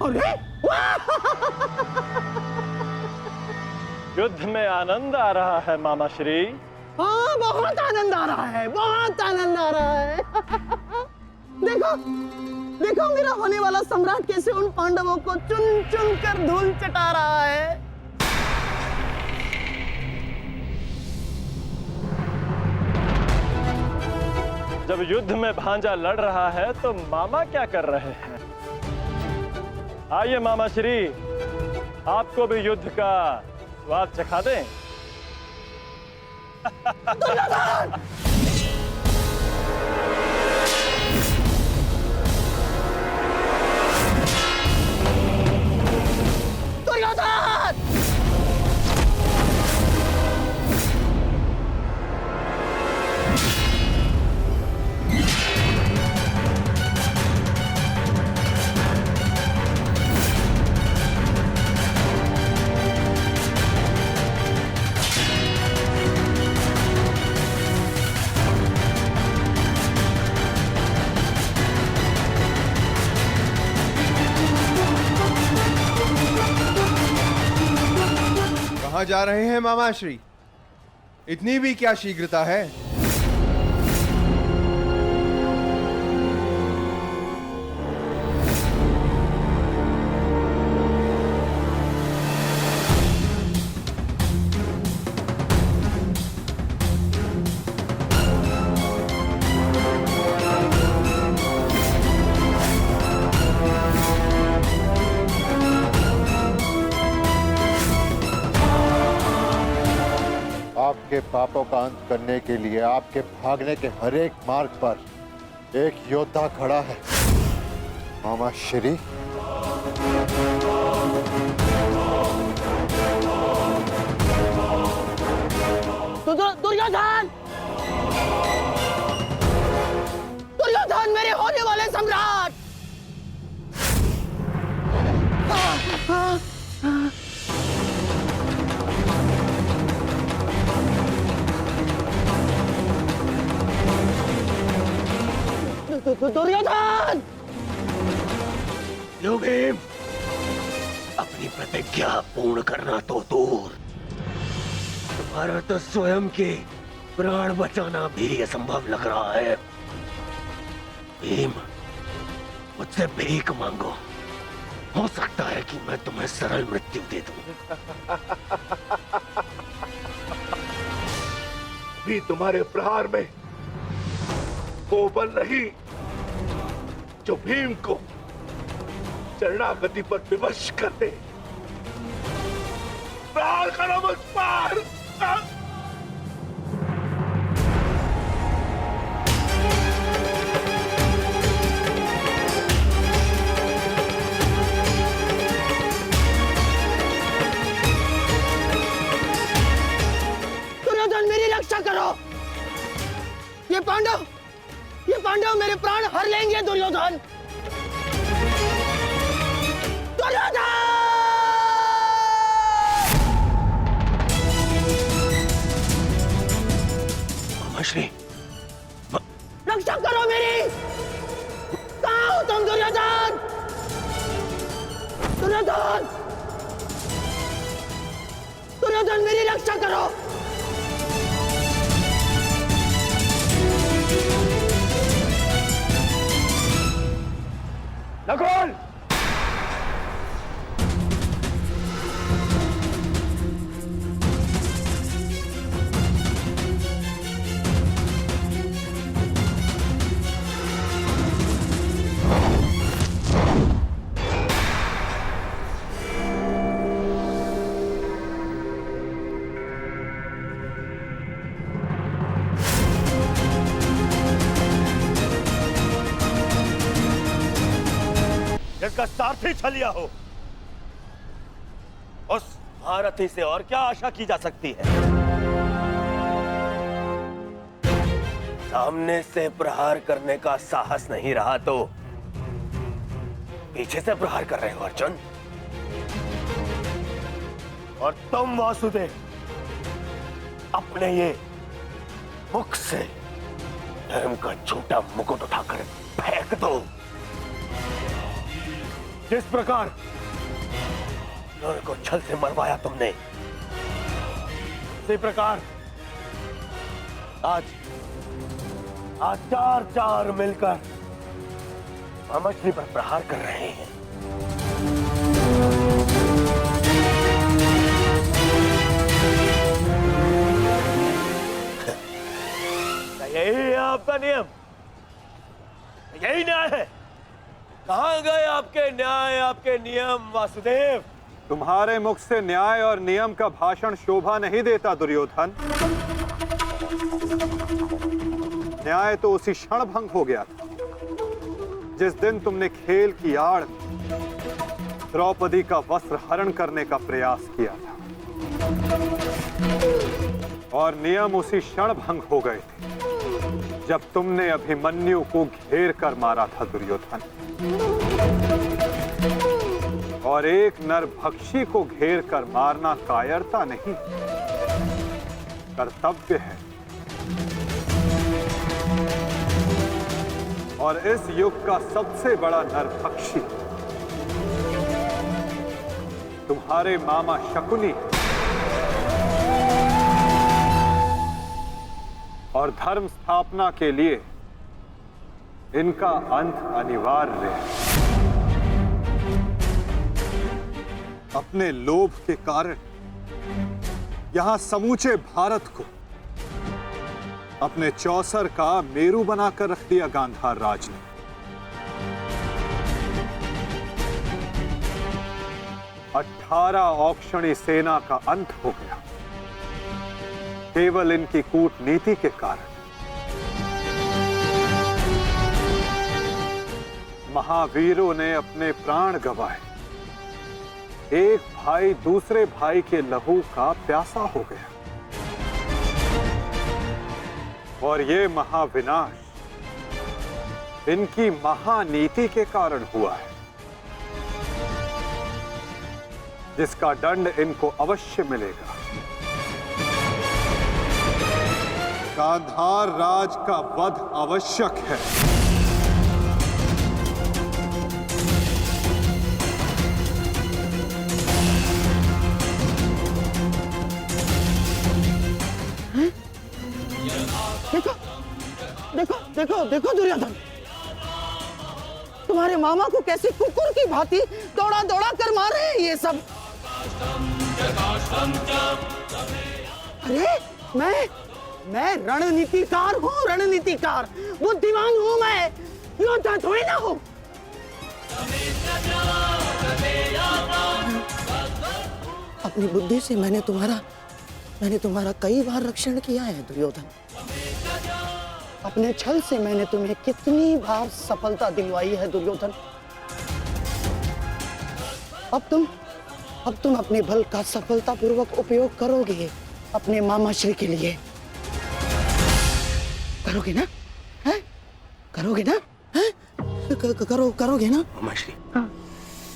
अरे युद्ध में आनंद आ रहा है मामा श्री। हाँ, बहुत आनंद आ रहा है, बहुत आनंद आ रहा है। देखो देखो मेरा होने वाला सम्राट कैसे उन पांडवों को चुन चुन कर धूल चटा रहा है। जब युद्ध में भांजा लड़ रहा है तो मामा क्या कर रहे हैं? आइए मामा श्री, आपको भी युद्ध का स्वाद चखा दें। दुर्योधन! कहाँ जा रहे हैं मामाश्री? इतनी भी क्या शीघ्रता है? आपके पापों का अंत करने के लिए आपके भागने के हर एक मार्ग पर एक योद्धा खड़ा है मामा श्री। दुर्योधन! दुर्योधन मेरे होने वाले सम्राट! दुर्योधन! लो भीम, अपनी प्रतिज्ञा पूर्ण करना तो दूर, तुम्हारा तो स्वयं के प्राण बचाना भी असंभव लग रहा है। भीम, मुझसे भीख मांगो, हो सकता है कि मैं तुम्हें सरल मृत्यु दे दूं। भी तुम्हारे प्रहार में वो बल नहीं जो भीम को शरणागति पर विवश कर दे। प्रहार करो मुझ पर। दुर्योधन मेरी रक्षा करो। ये पांडव मेरे प्राण हर लेंगे। दुर्योधन! दुर्योधन! मामाश्री, रक्षा करो मेरी। कहाँ हो तुम दुर्योधन? दुर्योधन! दुर्योधन मेरी रक्षा करो। नकुल! जिसका सारथी छलिया हो, उस महारथी से और क्या आशा की जा सकती है? सामने से प्रहार करने का साहस नहीं रहा तो पीछे से प्रहार कर रहे हो अर्जुन। और तुम वासुदेव, अपने ये मुख से धर्म का झूठा मुकुट उठाकर फेंक दो। जिस प्रकार नर को छल से मरवाया तुमने, उसी प्रकार आज चार मिलकर मछली पर प्रहार कर रहे हैं। यही है आपका नियम, यही न्याय है। कहां गए आपके न्याय, आपके नियम वासुदेव? तुम्हारे मुख से न्याय और नियम का भाषण शोभा नहीं देता दुर्योधन। न्याय तो उसी क्षण भंग हो गया था जिस दिन तुमने खेल की आड़ द्रौपदी का वस्त्र हरण करने का प्रयास किया था, और नियम उसी क्षण भंग हो गए थे जब तुमने अभिमन्यु को घेर कर मारा था दुर्योधन। और एक नरभक्षी को घेर कर मारना कायरता नहीं, कर्तव्य है। और इस युग का सबसे बड़ा नरभक्षी तुम्हारे मामा शकुनी है। और धर्म स्थापना के लिए इनका अंत अनिवार्य है। अपने लोभ के कारण यहां समूचे भारत को अपने चौसर का मेरू बनाकर रख दिया गांधार राज ने। अठारह औक्षणी सेना का अंत हो गया केवल इनकी कूटनीति के कारण। महावीरों ने अपने प्राण गंवाए, एक भाई दूसरे भाई के लहू का प्यासा हो गया, और ये महाविनाश इनकी महानीति के कारण हुआ है, जिसका दंड इनको अवश्य मिलेगा। गांधार राज का वध आवश्यक है। देखो दुर्योधन, तुम्हारे मामा को कैसे कुकुर की भांति दौड़ा दौड़ा कर मार रहे हैं ये सब। अरे मैं रणनीतिकार हूँ, रणनीतिकार, बुद्धिमान हूँ मैं, योद्धा थोड़ी ना हूँ। अपनी बुद्धि से मैंने तुम्हारा कई बार रक्षण किया है दुर्योधन। अपने छल से मैंने तुम्हें कितनी बार सफलता दिलवाई है दुर्योधन। अब तुम अपने बल का सफलतापूर्वक उपयोग करोगे अपने मामाश्री के लिए। करोगे ना? हैं? करोगे ना? हैं? करोगे ना? मामाश्री,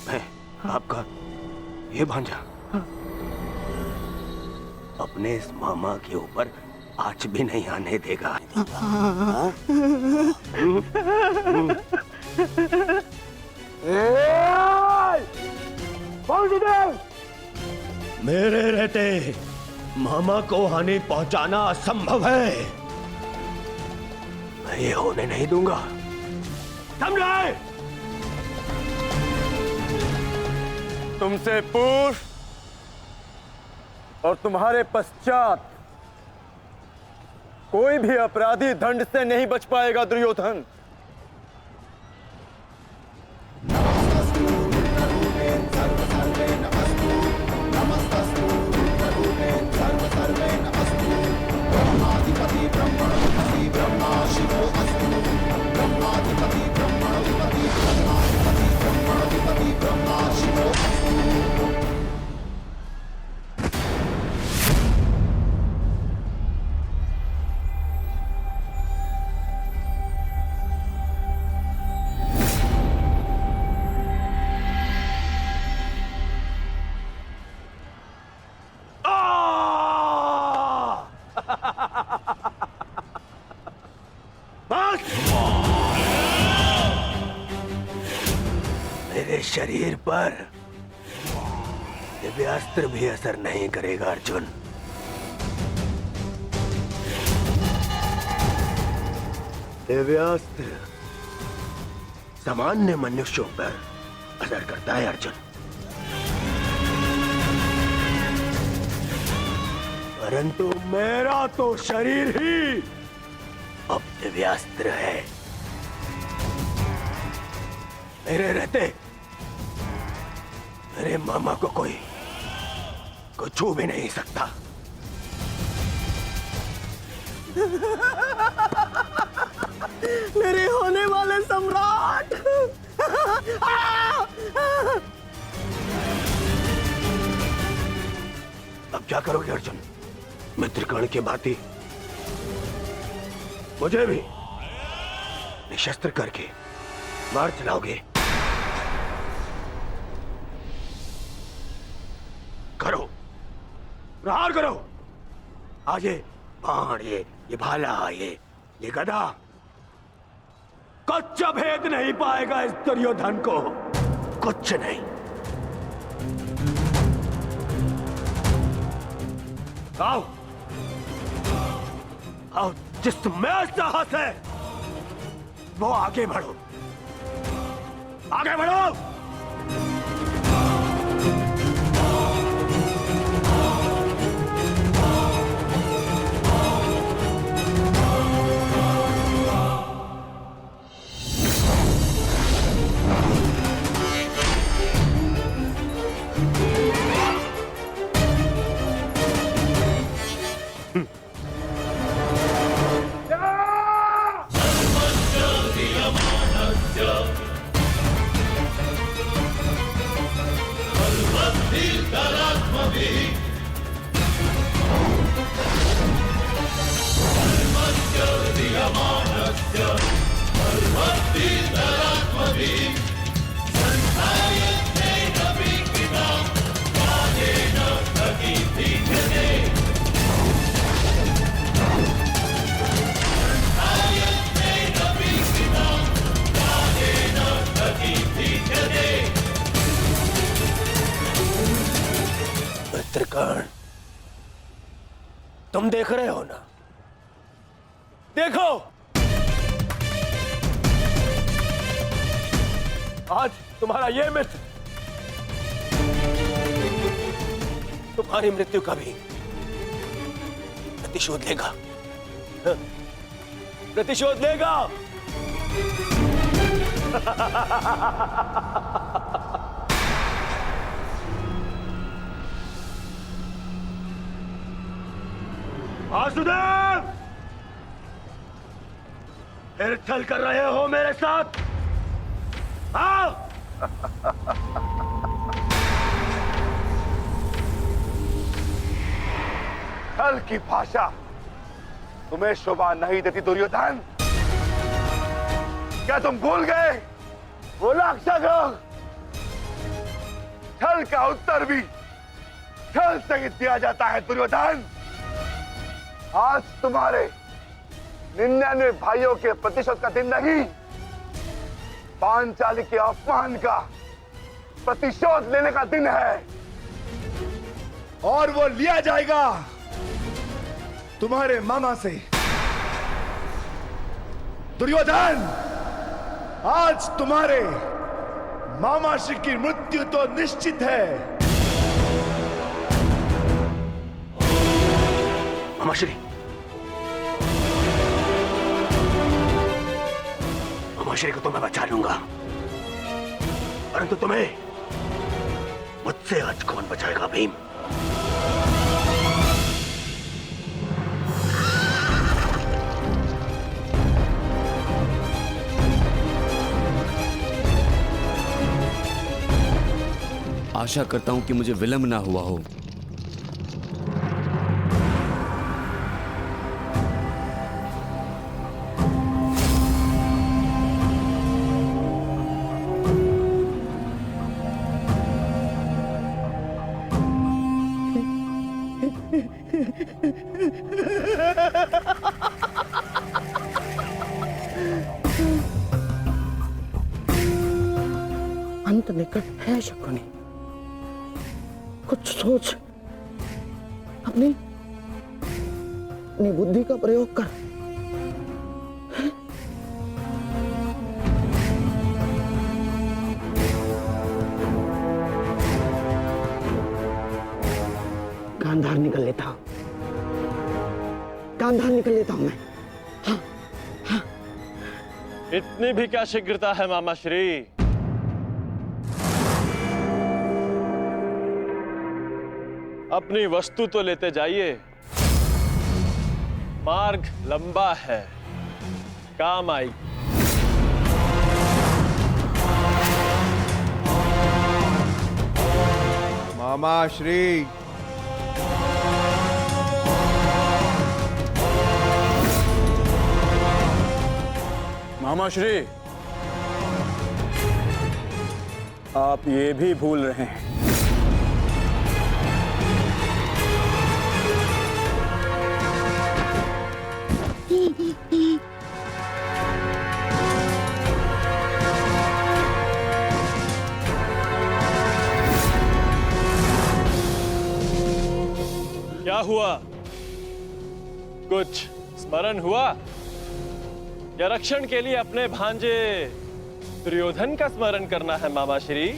मैं आपका ये भांजा अपने इस मामा के ऊपर आँच भी नहीं आने देगा। मेरे रहते मामा को हानि पहुंचाना असंभव है। मैं ये होने नहीं दूंगा, समझे? तुमसे पूर्व और तुम्हारे पश्चात कोई भी अपराधी दंड से नहीं बच पाएगा दुर्योधन। मेरे शरीर पर दिव्यास्त्र भी असर नहीं करेगा अर्जुन। दिव्यास्त्र सामान्य मनुष्यों पर असर करता है अर्जुन, परंतु मेरा तो शरीर ही अब दिव्यास्त्र है। मेरे रहते मेरे मामा को कोई छू भी नहीं सकता। मेरे होने वाले सम्राट। अब क्या करोगे अर्जुन? मित्रकर्ण के भांति मुझे भी निशस्त्र करके मार चलाओगे? करो, प्रहार करो। आज ये बाण, ये भाला, ये गदा कुछ भेद नहीं पाएगा इस दुर्योधन को, कुछ नहीं। आओ आओ, जिसमें साहस है वो आगे बढ़ो, आगे बढ़ो। मित्रकर्ण, तुम देख रहे हो ना? देखो, आज तुम्हारा ये मित्र तुम्हारी मृत्यु का भी प्रतिशोध लेगा, प्रतिशोध लेगा। वासुदेव, फिर छल कर रहे हो मेरे साथ? आओ। छल की भाषा तुम्हें शोभा नहीं देती दुर्योधन। क्या तुम भूल गए वो लाक्षागृह? छल का उत्तर भी छल से ही दिया जाता है दुर्योधन। आज तुम्हारे 99 भाइयों के प्रतिशोध का दिन नहीं, पांचाली के अपमान का प्रतिशोध लेने का दिन है, और वो लिया जाएगा तुम्हारे मामा से। दुर्योधन, आज तुम्हारे मामा श्री की मृत्यु तो निश्चित है। मामाश्री, मामाश्री को तो मैं बचा लूंगा, परंतु तुम्हें मुझसे आज कौन बचाएगा भीम? आशा करता हूं कि मुझे विलंब ना हुआ हो। अंत निकट है शकुनी। कुछ सोच, अपनी बुद्धि का प्रयोग कर। गांधार निकल लेता हूं, गांधार निकल लेता हूं मैं। इतनी भी क्या शीघ्रता है मामा श्री? अपनी वस्तु तो लेते जाइए। मार्ग लंबा है, काम आई। मामा श्री, मामा श्री, आप ये भी भूल रहे हैं क्या हुआ? कुछ स्मरण हुआ? या रक्षण के लिए अपने भांजे दुर्योधन का स्मरण करना है मामा श्री?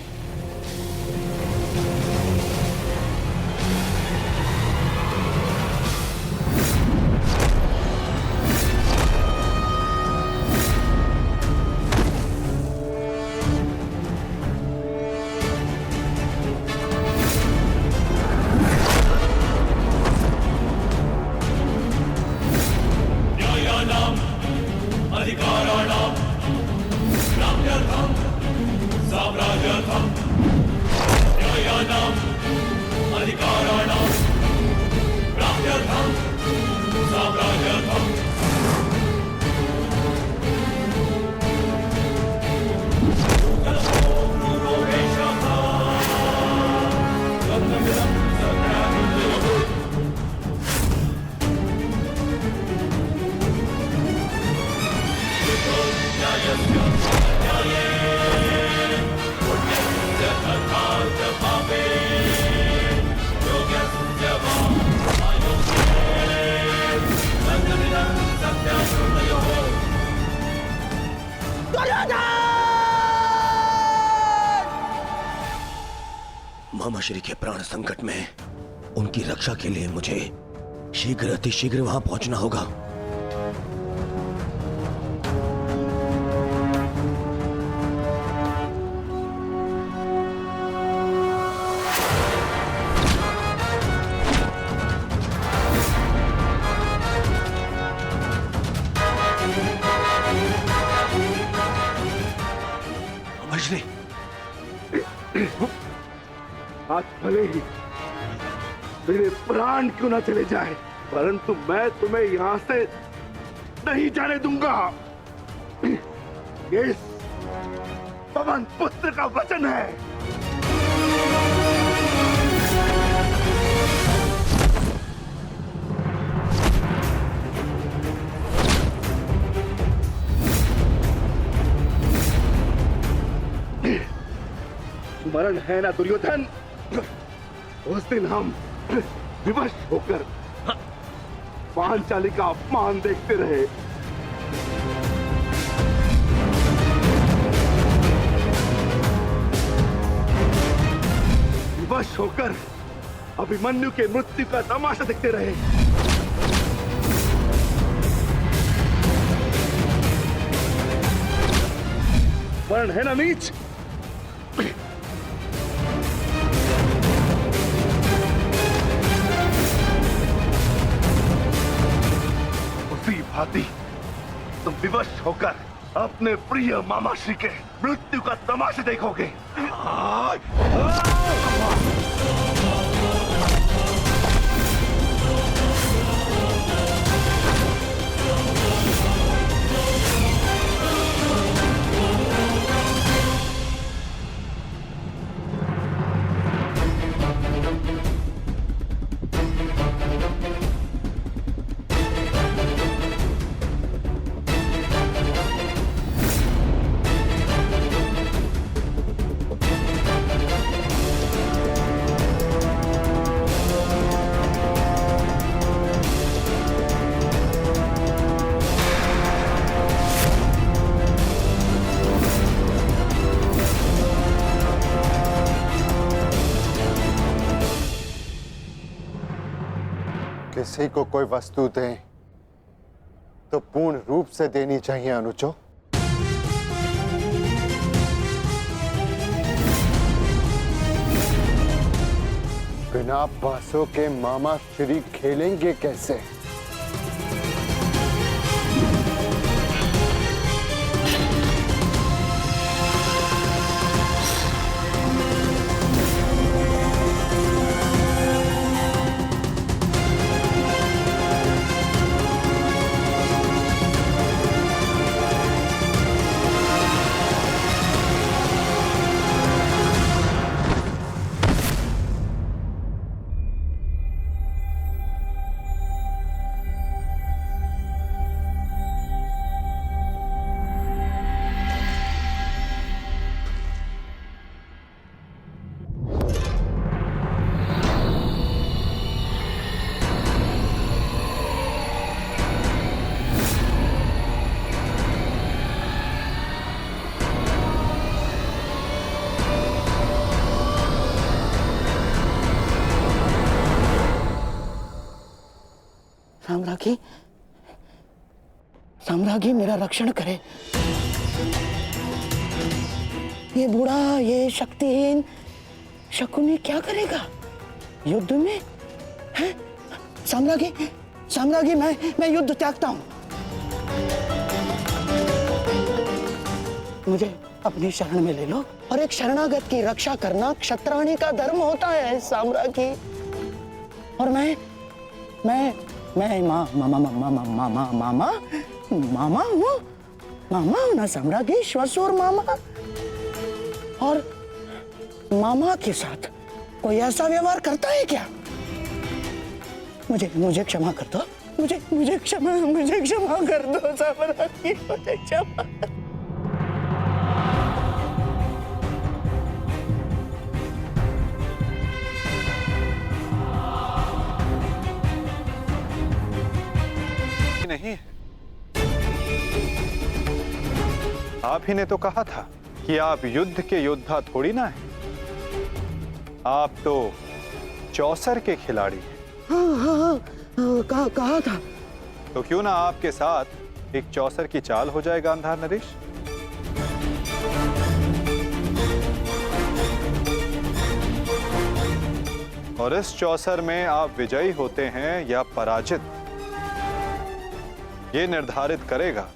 मामा श्री के प्राण संकट में, उनकी रक्षा के लिए मुझे शीघ्र अतिशीघ्र वहां पहुंचना होगा। मामा श्री, आज भले ही मेरे प्राण क्यों ना चले जाए, परंतु मैं तुम्हें यहां से नहीं जाने दूंगा। ये पवन पुत्र का वचन है। स्मरण है ना दुर्योधन, उस दिन हम विवश होकर पांचाली का अपमान देखते रहे। विवश होकर अभिमन्यु के मृत्यु का तमाशा देखते रहे। स्मरण है ना नीच? भांति तुम विवश होकर अपने प्रिय मामा श्री के मृत्यु का तमाशा देखोगे। किसी को कोई वस्तु दें तो पूर्ण रूप से देनी चाहिए अनुजो। बिना बांसों के मामा श्री खेलेंगे कैसे? साम्राज्ञी, साम्राज्ञी मेरा रक्षण करे। ये बूढ़ा, ये शक्तिहीन शकुनी क्या करेगा युद्ध में? हैं? साम्राज्ञी, साम्राज्ञी, मैं युद्ध त्यागता हूं। मुझे अपनी शरण में ले लो, और एक शरणागत की रक्षा करना क्षत्राणी का धर्म होता है साम्राज्ञी। और मैं मामा हूँ ना साम्राज्ञी, श्वशुर मामा। और मामा के साथ कोई ऐसा व्यवहार करता है क्या? मुझे क्षमा कर दो, मुझे क्षमा कर दो साम्राज्ञी, मुझे क्षमा। नहीं है। आप ही ने तो कहा था कि आप युद्ध के योद्धा थोड़ी ना हैं। आप तो चौसर के खिलाड़ी हैं। हाँ, कहा था। तो क्यों ना आपके साथ एक चौसर की चाल हो जाए गांधार नरेश? और इस चौसर में आप विजयी होते हैं या पराजित, ये निर्धारित करेगा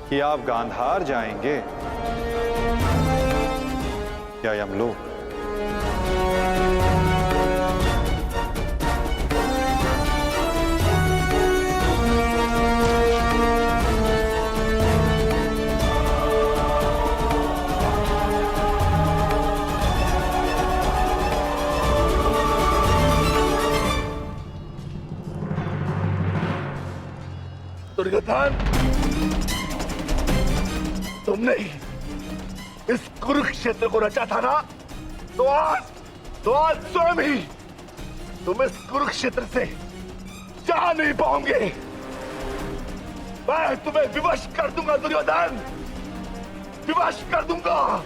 कि आप गांधार जाएंगे या यमलोक। दुर्योधन, तुमने ही इस कुरुक्षेत्र को रचा था ना, तो आज स्वयं ही तुम इस कुरुक्षेत्र से जा नहीं पाओगे। मैं तुम्हें विवश कर दूंगा दुर्योधन, विवश कर दूंगा।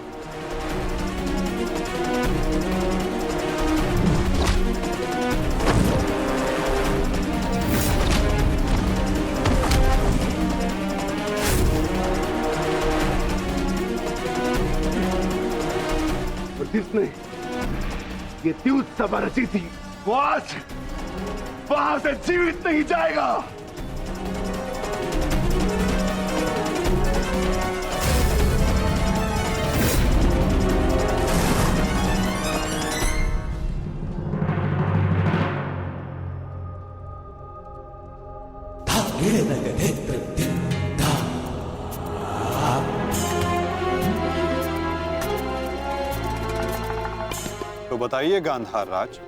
जिसने ये द्यूत सभा रची थी, वो आज वहां से जीवित नहीं जाएगा। तो बताइए गांधार राज,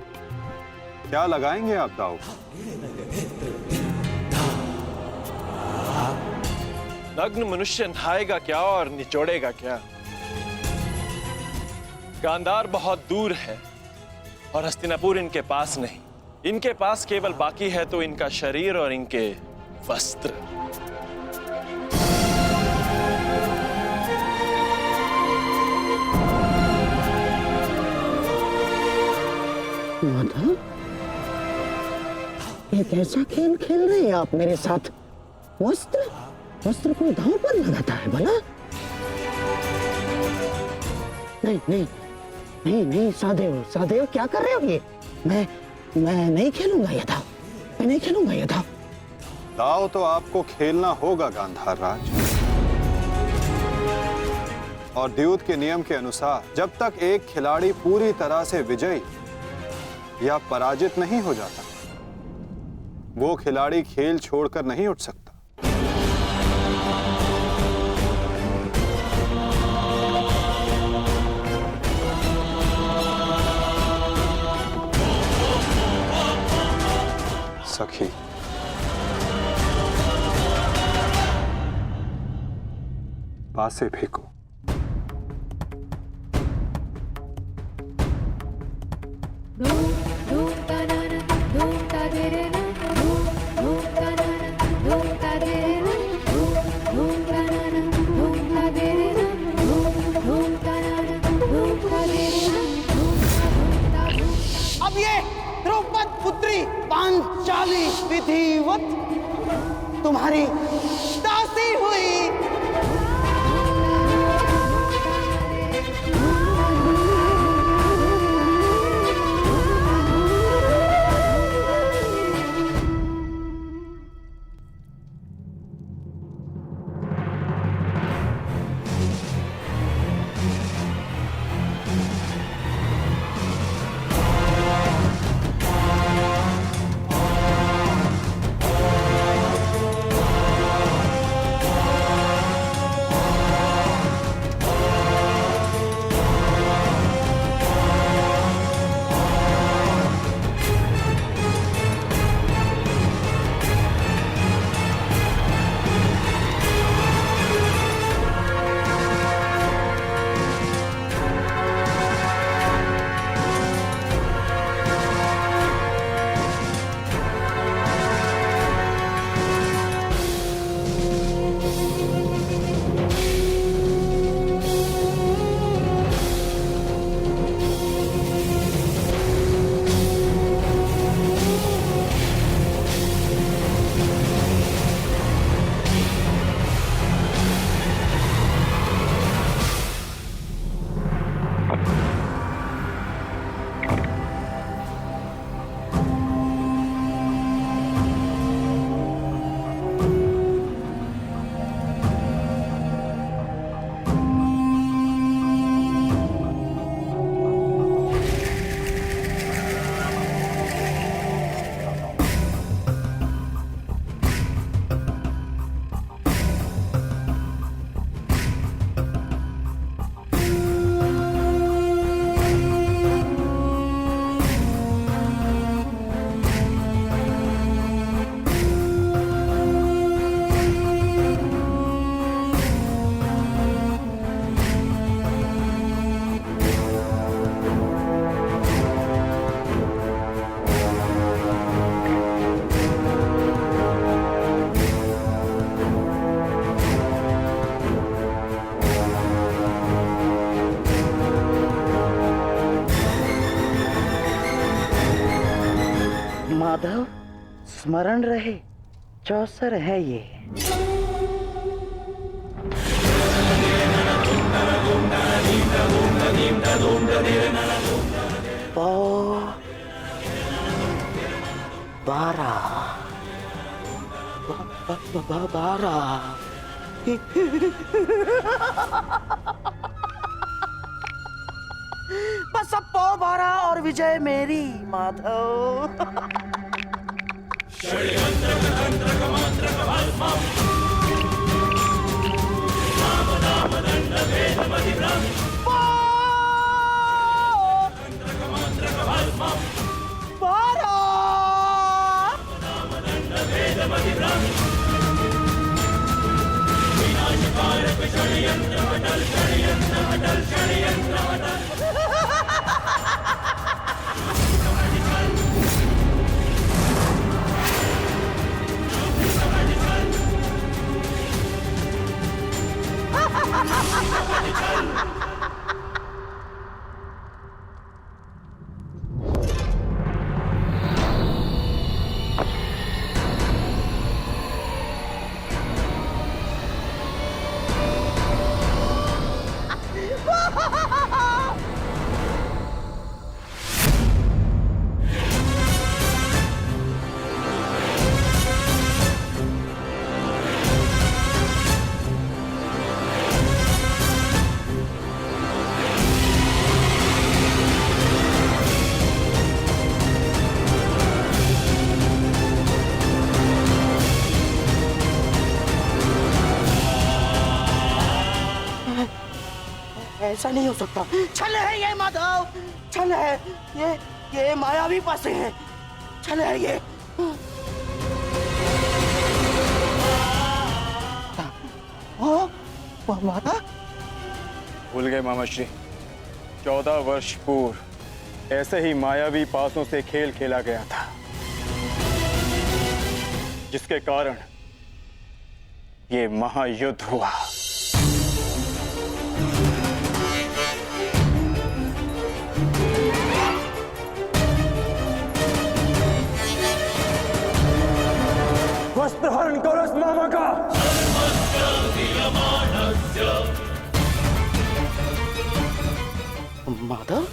क्या लगाएंगे आप दांव? नग्न मनुष्य नहाएगा क्या और निचोड़ेगा क्या? गांधार बहुत दूर है और हस्तिनापुर इनके पास नहीं। इनके पास केवल बाकी है तो इनका शरीर और इनके वस्त्र। माधव, ये कैसा खेल खेल रहे हैं आप मेरे साथ? वस्त्र वस्त्र कोई दांव पर लगाता है भला? नहीं नहीं नहीं नहीं, सहदेव सहदेव क्या कर रहे हो ये? मैं नहीं खेलूंगा ये दाव, मैं नहीं खेलूंगा ये दाव। दाव तो आपको खेलना होगा गांधार राज, और द्यूत के नियम के अनुसार जब तक एक खिलाड़ी पूरी तरह से विजयी या पराजित नहीं हो जाता, वो खिलाड़ी खेल छोड़कर नहीं उठ सकता। सखी, पासे फेंको। अब ये द्रौपद पुत्री पांचाली विधिवत तुम्हारी दासी हुई। माधव, स्मरण रहे, चौसर है ये। पौ 12 बस अब पौ 12 और विजय मेरी माधव। ऐसा नहीं हो सकता। छल है ये माधव, छल है ये मायावी पासे हैं, छल है ये। माता भूल गए मामा श्री, 14 वर्ष पूर्व ऐसे ही मायावी पासों से खेल खेला गया था, जिसके कारण ये महायुद्ध हुआ। वस्त्र हरण करो इस मामा का। माधव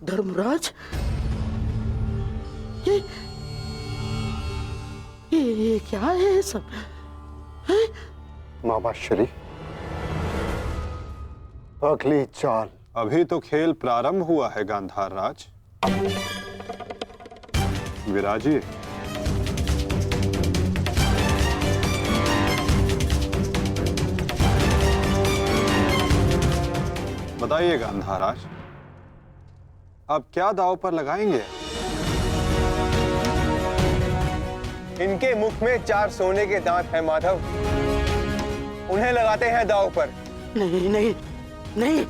धर्मराज, ये क्या है सब? मामा श्री, अगली चाल। अभी तो खेल प्रारंभ हुआ है गांधार राज। विराजिए। बताइए गांधार राज, अब क्या दांव पर लगाएंगे? इनके मुख में 4 सोने के दांत हैं माधव, उन्हें लगाते हैं दांव पर। नहीं नहीं नहीं,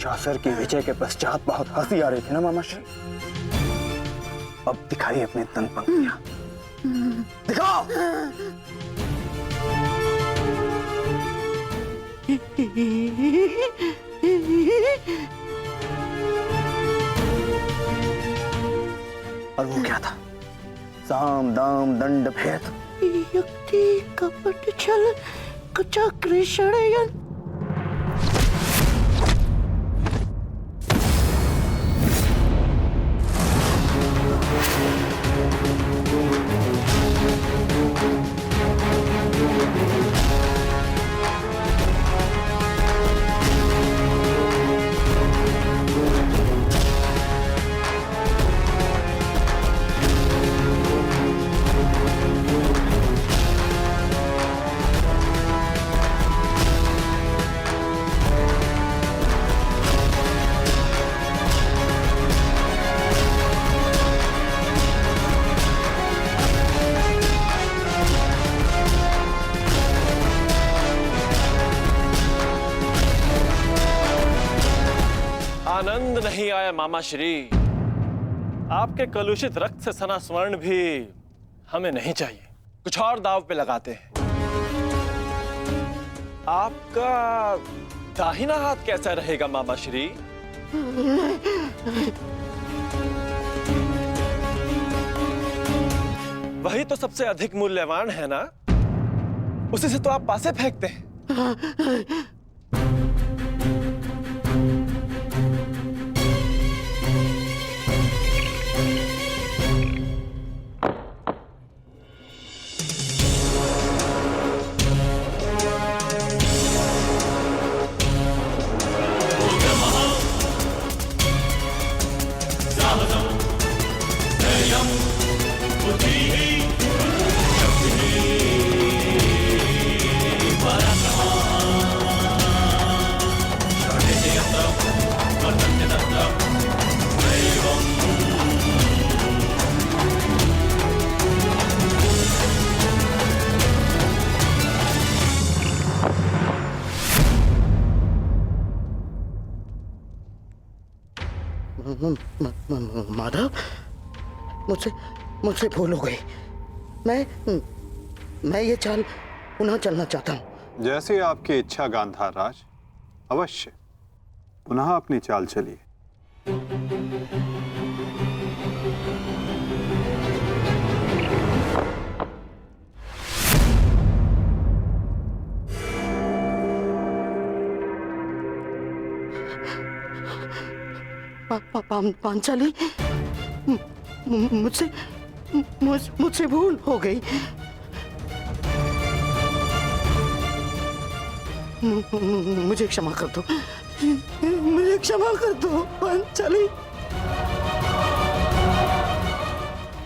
चासर की विजय के पश्चात बहुत हंसी आ रही थी ना मामा श्री, अब दिखाई अपने तन पंक्तियां, दिखाओ। और वो क्या था? साम दाम दंड भेद, युक्ति कपट छल चक्र षडयंत्र। आनंद नहीं आया मामा श्री। आपके कलुषित रक्त से सना स्वर्ण भी हमें नहीं चाहिए। कुछ और दाव पे लगाते हैं। आपका दाहिना हाथ कैसा रहेगा मामा श्री? वही तो सबसे अधिक मूल्यवान है ना? उसी से तो आप पासे फेंकते हैं। माधव, मुझसे भूल हो गई। मैं ये चाल पुनः चलना चाहता हूँ। जैसी आपकी इच्छा गांधार राज, अवश्य पुनः अपनी चाल चलिए। पांचाली, मुझसे भूल हो गई। मुझे क्षमा कर दो, मुझे क्षमा कर दो पांचाली।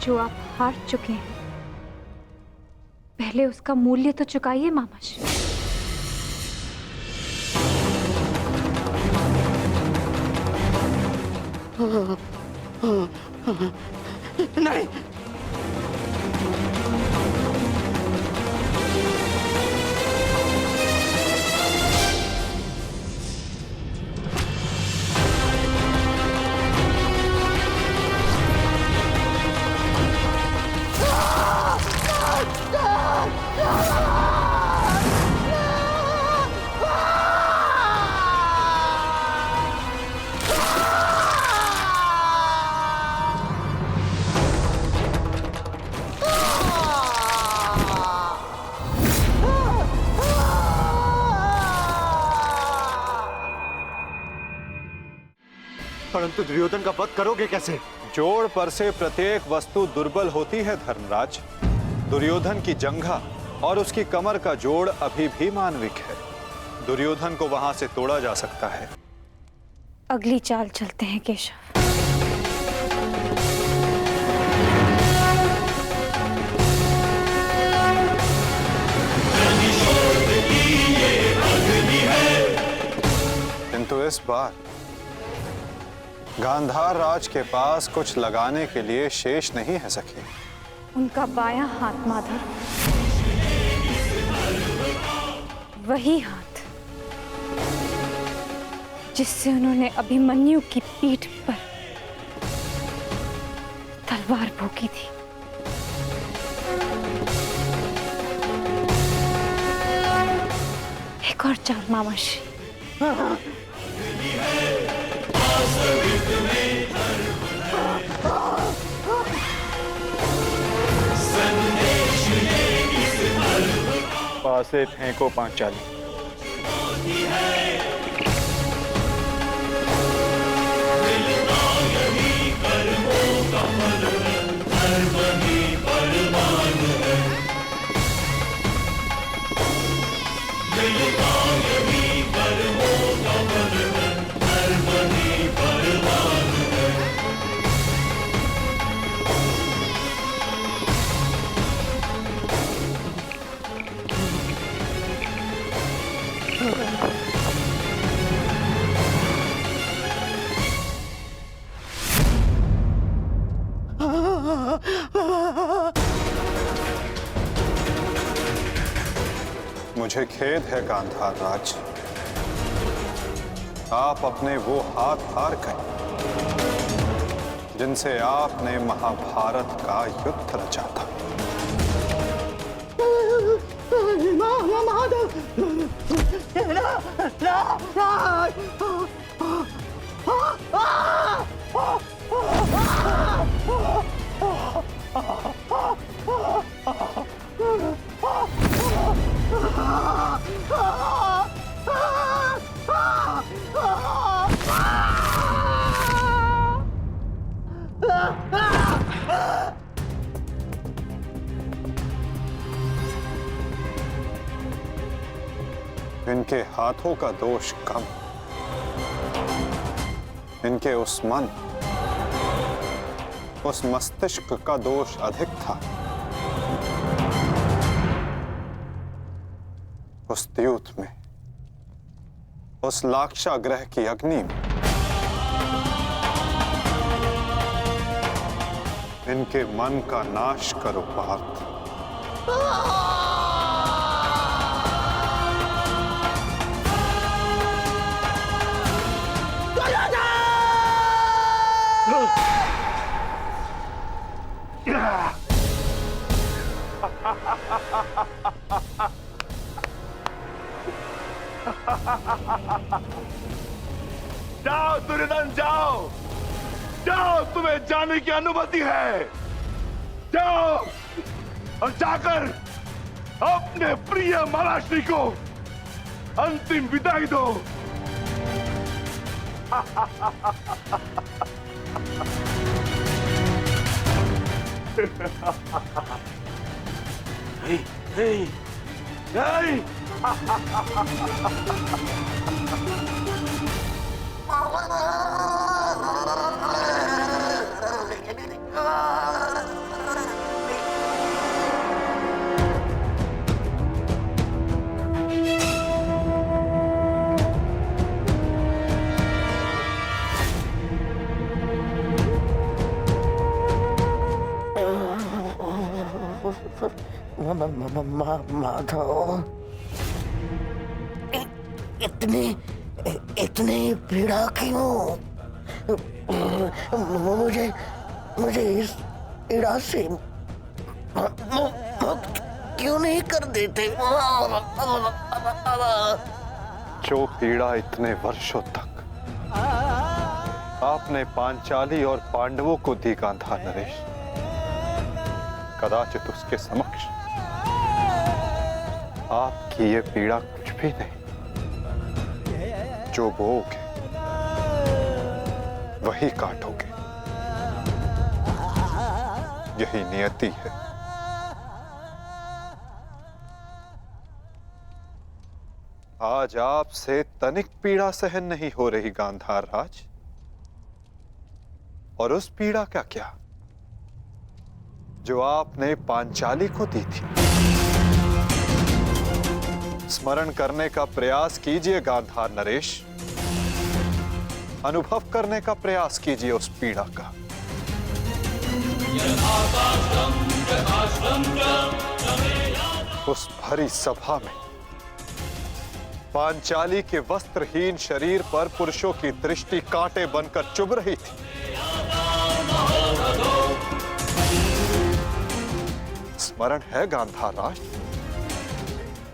जो आप हार चुके हैं, पहले उसका मूल्य तो चुकाइए मामा श्री। नहीं, परंतु दुर्योधन का वध करोगे कैसे? जोड़ पर से प्रत्येक वस्तु दुर्बल होती है धर्मराज। दुर्योधन की जंघा और उसकी कमर का जोड़ अभी भी मानविक है। दुर्योधन को वहां से तोड़ा जा सकता है। अगली चाल चलते हैं केशव। किंतु इस बार गांधार राज के पास कुछ लगाने के लिए शेष नहीं है सखी। उनका बायां हाथ माधव, वही हाथ जिससे उन्होंने अभिमन्यु की पीठ पर तलवार भोंकी थी। एक और चाल मामा श्री। पासे फेंको पांचाली। मुझे खेद है गांधार राज, आप अपने वो हाथ हार गए जिनसे आपने महाभारत का युद्ध रचा था। इनके हाथों का दोष कम, इनके उस मन, उस मस्तिष्क का दोष अधिक था। उस द्यूत में, उस लाक्षागृह की अग्नि में इनके मन का नाश करो पार्थ। जाओ दुर्योधन, जाओ जाओ, तुम्हें जाने की अनुमति है। जाओ और जाकर अपने प्रिय महाराष्ट्री को अंतिम विदाई दो। नहीं नहीं नहीं। माधव, इतनी पीड़ा क्यों? मुझे इस पीड़ा से मुक्त क्यों नहीं कर देते? जो पीड़ा इतने वर्षों तक आपने पांचाली और पांडवों को दी गांधार नरेश, कदाचित उसके समक्ष आपकी ये पीड़ा कुछ भी नहीं। जो बोओगे वही काटोगे, यही नियति है। आज आपसे तनिक पीड़ा सहन नहीं हो रही गांधार राज, और उस पीड़ा का क्या जो आपने पांचाली को दी थी। स्मरण करने का प्रयास कीजिए गांधार नरेश, अनुभव करने का प्रयास कीजिए उस पीड़ा का। उस भरी सभा में पांचाली के वस्त्रहीन शरीर पर पुरुषों की दृष्टि कांटे बनकर चुभ रही थी। स्मरण है गांधार राज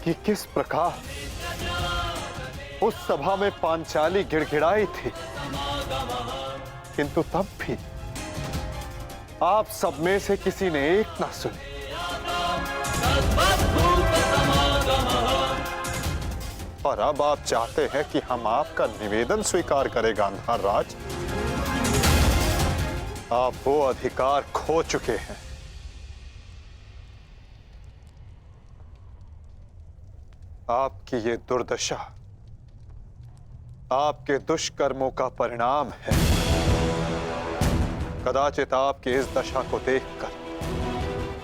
कि किस प्रकार उस सभा में पांचाली गिड़गिड़ाई थी, किंतु तब भी आप सब में से किसी ने एक ना सुनी। और अब आप चाहते हैं कि हम आपका निवेदन स्वीकार करें गांधार राज। आप वो अधिकार खो चुके हैं। आपकी ये दुर्दशा आपके दुष्कर्मों का परिणाम है। कदाचित आपकी इस दशा को देखकर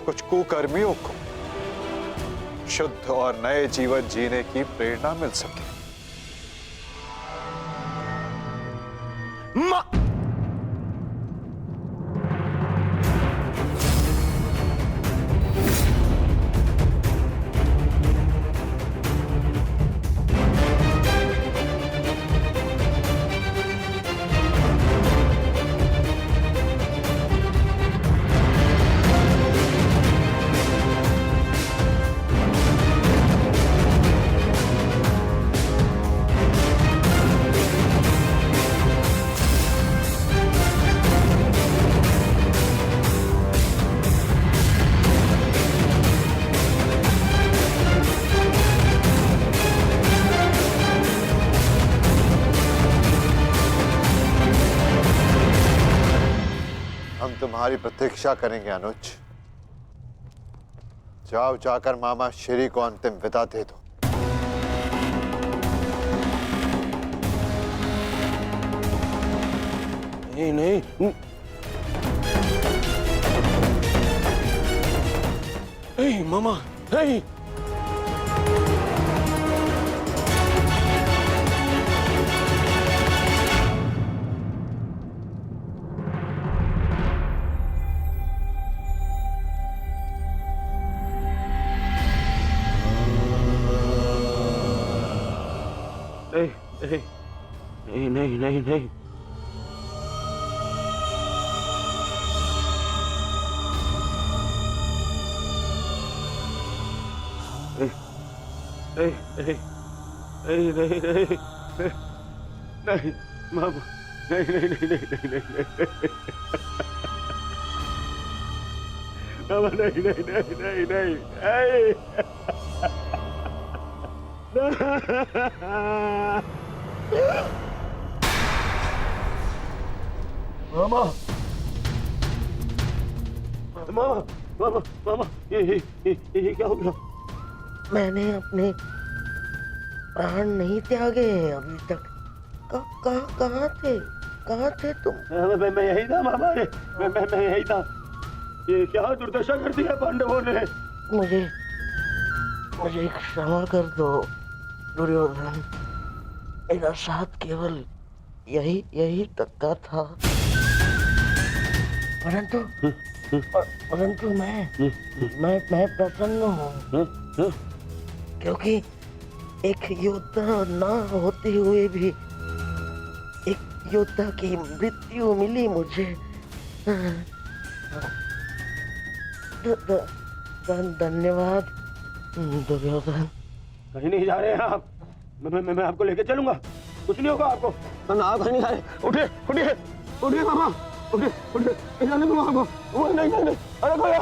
कुछ कुकर्मियों को शुद्ध और नए जीवन जीने की प्रेरणा मिल सके। तुम्हारी प्रतीक्षा करेंगे अनुज। जाओ, जाकर मामा श्री को अंतिम विदा दे दो। नहीं नहीं, नहीं मामा नहीं। नहीं नहीं नहीं नहीं, नहीं नहीं नहीं नहीं मामा, नहीं नहीं नहीं नहीं नहीं मामा, नहीं नहीं नहीं नहीं नहीं। मामा मामा मामा मामा, ये क्या हो गया? मैंने अपने प्राण नहीं त्यागे हैं अभी तक। कहाँ थे तुम? मैं यही था मामा, मैं यही था। ये क्या दुर्दशा कर दिया पांडवों ने। मुझे क्षमा कर दो दुर्योधन। मेरा साथ केवल यही तक का था, परंतु मैं प्रसन्न हूँ क्योंकि एक योद्धा ना होते हुए भी एक योद्धा की मृत्यु मिली मुझे। धन्यवाद दुर्योधन। कहीं नहीं जा रहे हैं आप। मैं आपको लेके चलूंगा, कुछ नहीं होगा आपको। ना कहीं नहीं जा रहे। उठिए उठिए उठिए मामा, उठिए जाने दो मामा। नहीं नहीं नहीं, अरे मामा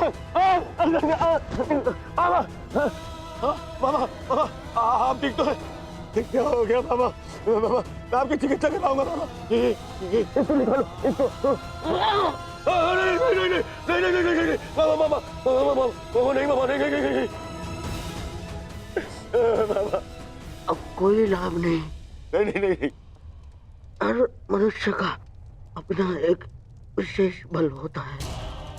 मामा, आप ठीक तो है? क्या हो गया मामा? मामा मैं आपकी चिकित्सा कराऊंगा मामा। इसको निकालो, इसको। नहीं नहीं नहीं नहीं नहीं नहीं नहीं मामा मामा मामा मामा नहीं मामा नहीं नहीं नहीं मामा, अब कोई लाभ नहीं। नहीं नहीं नहीं। हर मनुष्य का अपना एक विशेष बल होता है।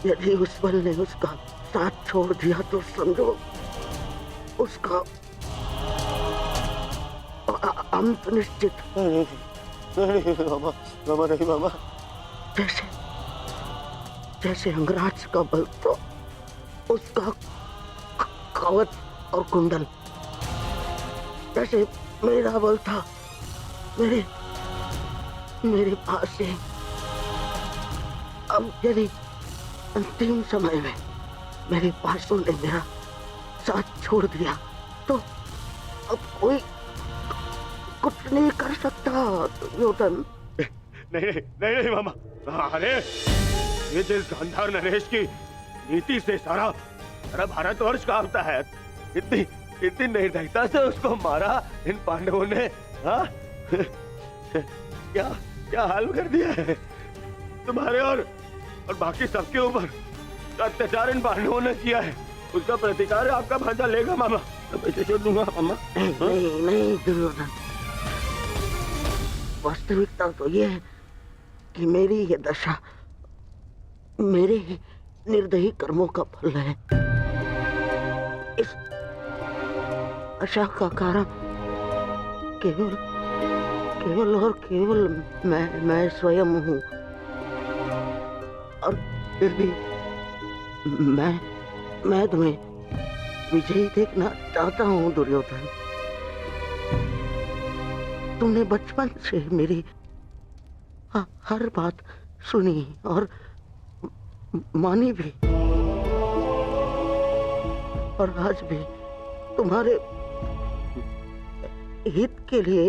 यदि उस बल ने उसका साथ छोड़ दिया तो समझो उसका अंत निश्चित। नहीं मामा, मामा नहीं मामा। जैसे अंगराज का बल तो उसका कवच और कुंडल, जैसे मेरा बल था मेरे पास है। अब यदि अंतिम समय में मेरे पासों ने मेरा साथ छोड़ दिया तो अब कोई कुछ नहीं कर सकता दुर्योधन। नहीं नहीं नहीं मामा। अरे ये जिस गांधार नरेश की नीति से सारा भारतवर्ष कांपता है, इतनी इतनी निर्दयता से उसको मारा इन पांडवों ने, हाँ? क्या क्या हाल कर दिया है तुम्हारे और बाकी सबके ऊपर अत्याचार इन पांडवों ने किया है। उसका प्रतिकार आपका भांजा लेगा मामा। मैं इसे छोड़ दूंगा मामा। नहीं नहीं दुर्योधन, वास्तविकता तो ये है कि मेरी ये दशा मेरे ही निर्दयी कर्मों का फल है। इस आशा का कारण केवल केवल और केवल मैं स्वयं हूँ। और फिर भी मैं तुम्हें विजयी देखना चाहता हूँ दुर्योधन। तुमने बचपन से मेरी हर बात सुनी और मानी भी, और आज भी तुम्हारे हित के लिए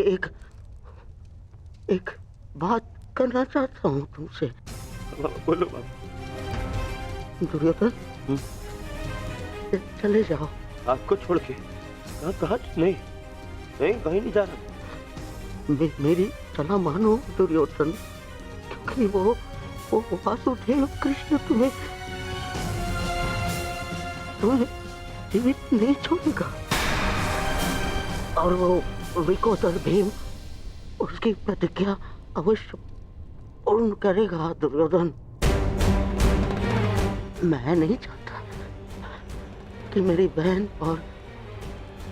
एक बात करना चाहता हूँ तुमसे। बोलो बाबा। दुर्योधन, चले जाओ। आपको छोड़ के? कहाँ? नहीं कहीं नहीं जा रहा। मेरी सलाह मानो दुर्योधन, क्योंकि वो वासुदेव कृष्ण तुम्हें जीवित नहीं छोड़ेगा, और वो विकोदर भीम उसकी प्रतिज्ञा अवश्य पूर्ण करेगा दुर्योधन। मैं नहीं चाहता कि मेरी बहन और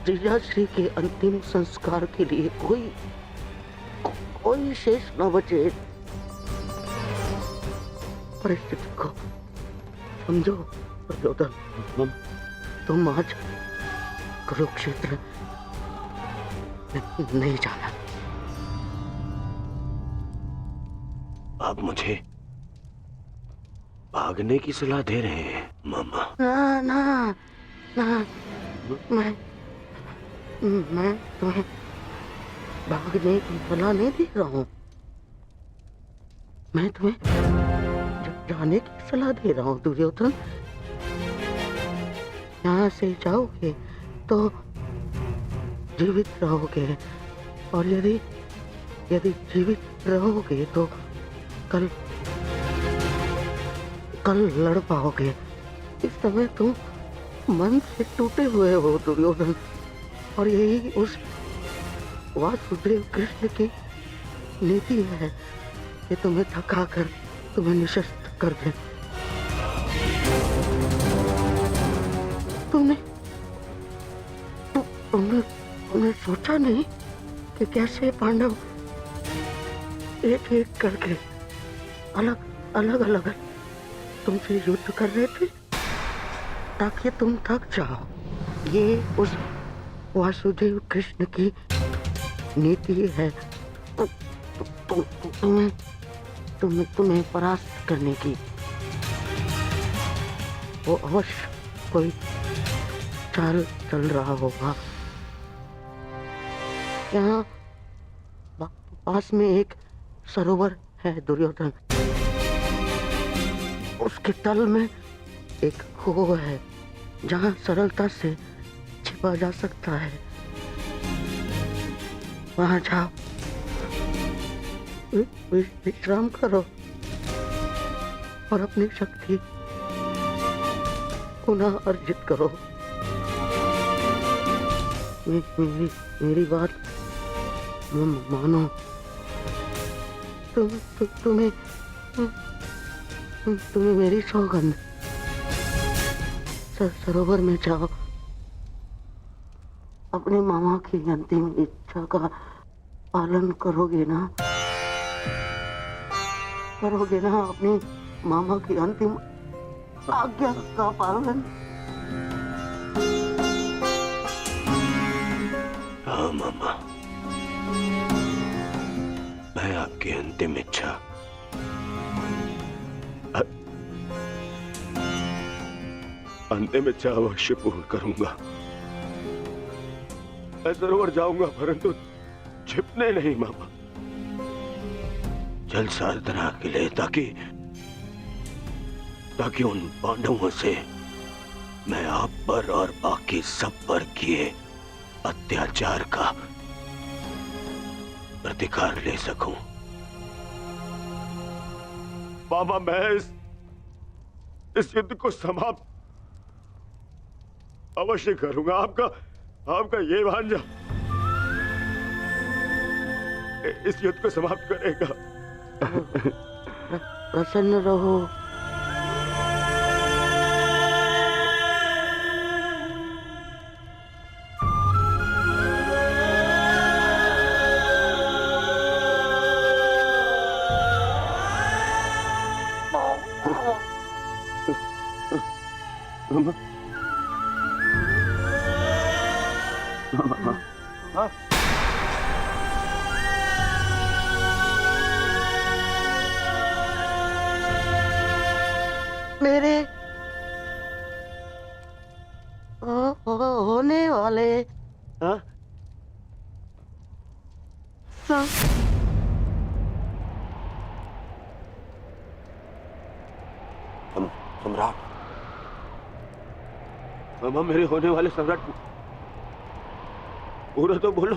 जीजाश्री के अंतिम संस्कार के लिए कोई शेष न बचे। परिस्थिति को समझो दुर्योधन। तुम आज कुरुक्षेत्र नहीं जाना। आप मुझे भागने की सलाह दे रहे हैं मामा? ना, मैं तुम्हें भागने की सलाह नहीं दे रहा हूँ। मैं तुम्हें जाने की सलाह दे रहा हूँ दुर्योधन। यहाँ से जाओगे तो जीवित रहोगे, और यदि जीवित रहोगे तो कल लड़ पाओगे। इस समय तुम मन से टूटे हुए हो दुर्योधन, और यही उस वासुदेव कृष्ण की नीति है कि तुम्हें थकाकर तुम्हें निशस्त कर दे। तुमने सोचा नहीं कि कैसे पांडव एक एक करके अलग तुमसे युद्ध कर रहे थे ताकि तुम थक जाओ। ये उस वासुदेव कृष्ण की नीति है तुम्हें परास्त करने की। वो अवश्य कोई चाल चल रहा होगा। यहाँ पास में एक सरोवर है दुर्योधन, उसके तल में एक कुआं है जहाँ सरलता से छिपा जा सकता है। वहाँ जाओ, विश्राम करो और अपनी शक्ति पुनः अर्जित करो। मेरी बात मानो। तुम्हें मेरी सौगंध। सरोवर में जाओ, अपने मामा की अंतिम इच्छा का पालन करोगे ना? अपनी मामा की अंतिम आज्ञा का पालन। हाँ मामा, मैं आपकी अंतिम इच्छा अवश्य पूर्ण करूंगा। मैं सरोवर जाऊंगा परंतु छिपने नहीं मामा, जल साधना के लिए, ताकि उन पांडवों से मैं आप पर और बाकी सब पर किए अत्याचार का प्रतिकार ले सकूं। मामा, मैं इस युद्ध को समाप्त अवश्य करूंगा। आपका ये भांजा इस युद्ध को समाप्त करेगा। प्रसन्न रहो। मेरे होने वाले सम्राट, मामा, मेरे होने वाले सम्राट पूरा तो बोलो।